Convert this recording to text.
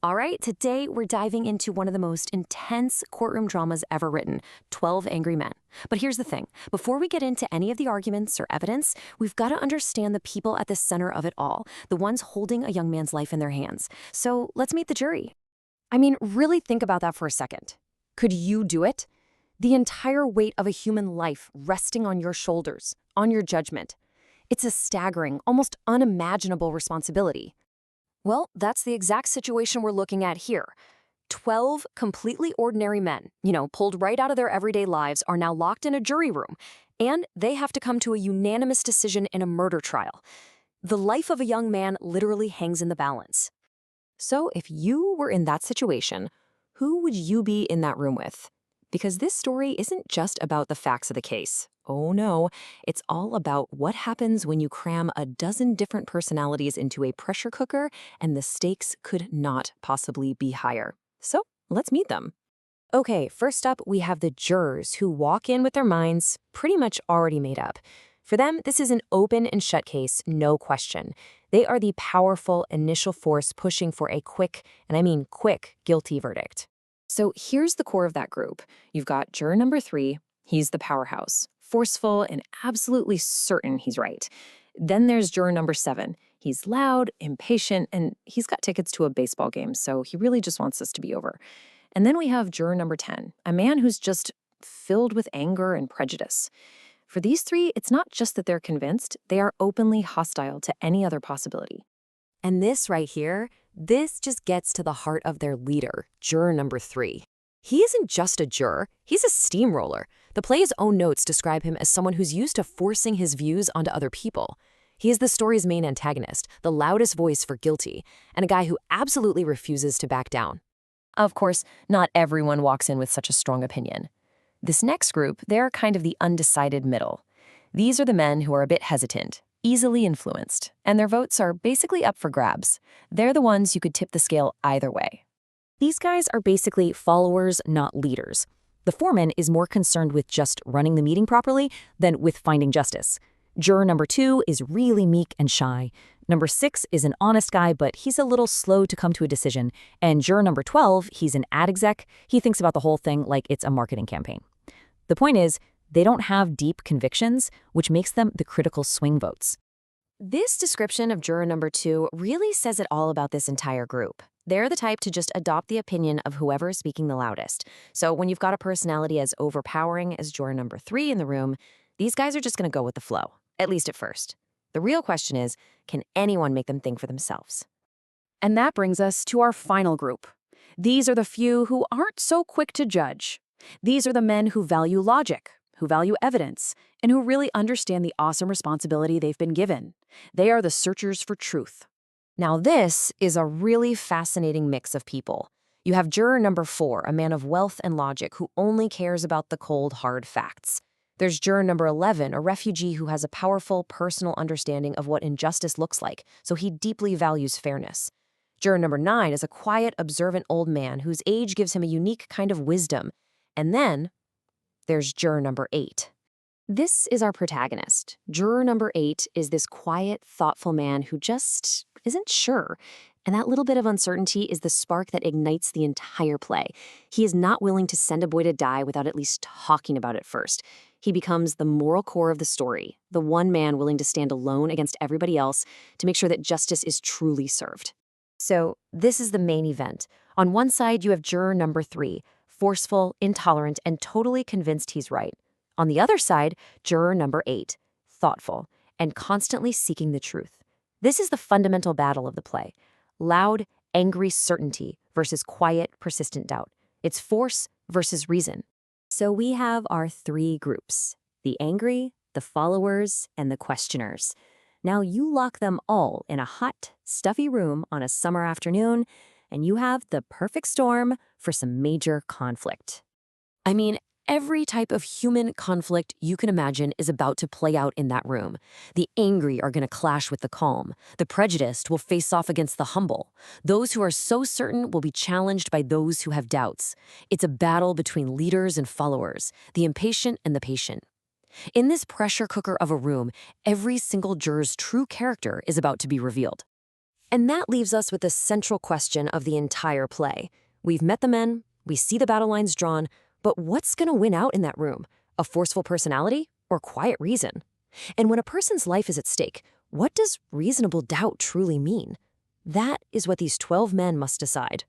All right, today we're diving into one of the most intense courtroom dramas ever written, 12 Angry Men. But here's the thing, before we get into any of the arguments or evidence, we've got to understand the people at the center of it all, the ones holding a young man's life in their hands. So let's meet the jury. I mean, really think about that for a second. Could you do it? The entire weight of a human life resting on your shoulders, on your judgment. It's a staggering, almost unimaginable responsibility. Well, that's the exact situation we're looking at here. 12 completely ordinary men, pulled right out of their everyday lives, are now locked in a jury room, and they have to come to a unanimous decision in a murder trial. The life of a young man literally hangs in the balance. So if you were in that situation, who would you be in that room with? Because this story isn't just about the facts of the case. Oh no, it's all about what happens when you cram a dozen different personalities into a pressure cooker and the stakes could not possibly be higher. So let's meet them. Okay, first up, we have the jurors who walk in with their minds pretty much already made up. For them, this is an open and shut case, no question. They are the powerful initial force pushing for a quick, and I mean quick, guilty verdict. So here's the core of that group. You've got juror number 3. He's the powerhouse, forceful and absolutely certain he's right. Then there's juror number 7. He's loud, impatient, and he's got tickets to a baseball game, so he really just wants this to be over. And then we have juror number 10, a man who's just filled with anger and prejudice. For these 3, it's not just that they're convinced, they are openly hostile to any other possibility. And this right here, this just gets to the heart of their leader, juror number 3. He isn't just a juror, he's a steamroller. The play's own notes describe him as someone who's used to forcing his views onto other people. He is the story's main antagonist, the loudest voice for guilty, and a guy who absolutely refuses to back down. Of course, not everyone walks in with such a strong opinion. This next group, they're kind of the undecided middle. These are the men who are a bit hesitant, easily influenced, and their votes are basically up for grabs. They're the ones you could tip the scale either way. These guys are basically followers, not leaders. The foreman is more concerned with just running the meeting properly than with finding justice. Juror number 2 is really meek and shy. Number 6 is an honest guy, but he's a little slow to come to a decision. And juror number 12, he's an ad exec. He thinks about the whole thing like it's a marketing campaign. The point is, they don't have deep convictions, which makes them the critical swing votes. This description of juror number 2 really says it all about this entire group. They're the type to just adopt the opinion of whoever is speaking the loudest. So when you've got a personality as overpowering as juror number 3 in the room, these guys are just going to go with the flow, at least at first. The real question is, can anyone make them think for themselves? And that brings us to our final group. These are the few who aren't so quick to judge. These are the men who value logic, who value evidence, and who really understand the awesome responsibility they've been given. They are the searchers for truth. Now this is a really fascinating mix of people. You have juror number 4, a man of wealth and logic who only cares about the cold, hard facts. There's juror number 11, a refugee who has a powerful personal understanding of what injustice looks like, so he deeply values fairness. Juror number 9 is a quiet, observant old man whose age gives him a unique kind of wisdom. And then there's juror number 8. This is our protagonist. Juror number 8 is this quiet, thoughtful man who just isn't sure. And that little bit of uncertainty is the spark that ignites the entire play. He is not willing to send a boy to die without at least talking about it first. He becomes the moral core of the story, the one man willing to stand alone against everybody else to make sure that justice is truly served. So this is the main event. On one side, you have juror number 3, forceful, intolerant, and totally convinced he's right. On the other side, juror number 8, thoughtful, and constantly seeking the truth. This is the fundamental battle of the play. Loud, angry certainty versus quiet, persistent doubt. It's force versus reason. So we have our 3 groups, the angry, the followers, and the questioners. Now you lock them all in a hot, stuffy room on a summer afternoon, and you have the perfect storm for some major conflict. I mean, every type of human conflict you can imagine is about to play out in that room. The angry are going to clash with the calm. The prejudiced will face off against the humble. Those who are so certain will be challenged by those who have doubts. It's a battle between leaders and followers, the impatient and the patient. In this pressure cooker of a room, every single juror's true character is about to be revealed. And that leaves us with the central question of the entire play. We've met the men, we see the battle lines drawn, but what's going to win out in that room? A forceful personality or quiet reason? And when a person's life is at stake, what does reasonable doubt truly mean? That is what these 12 men must decide.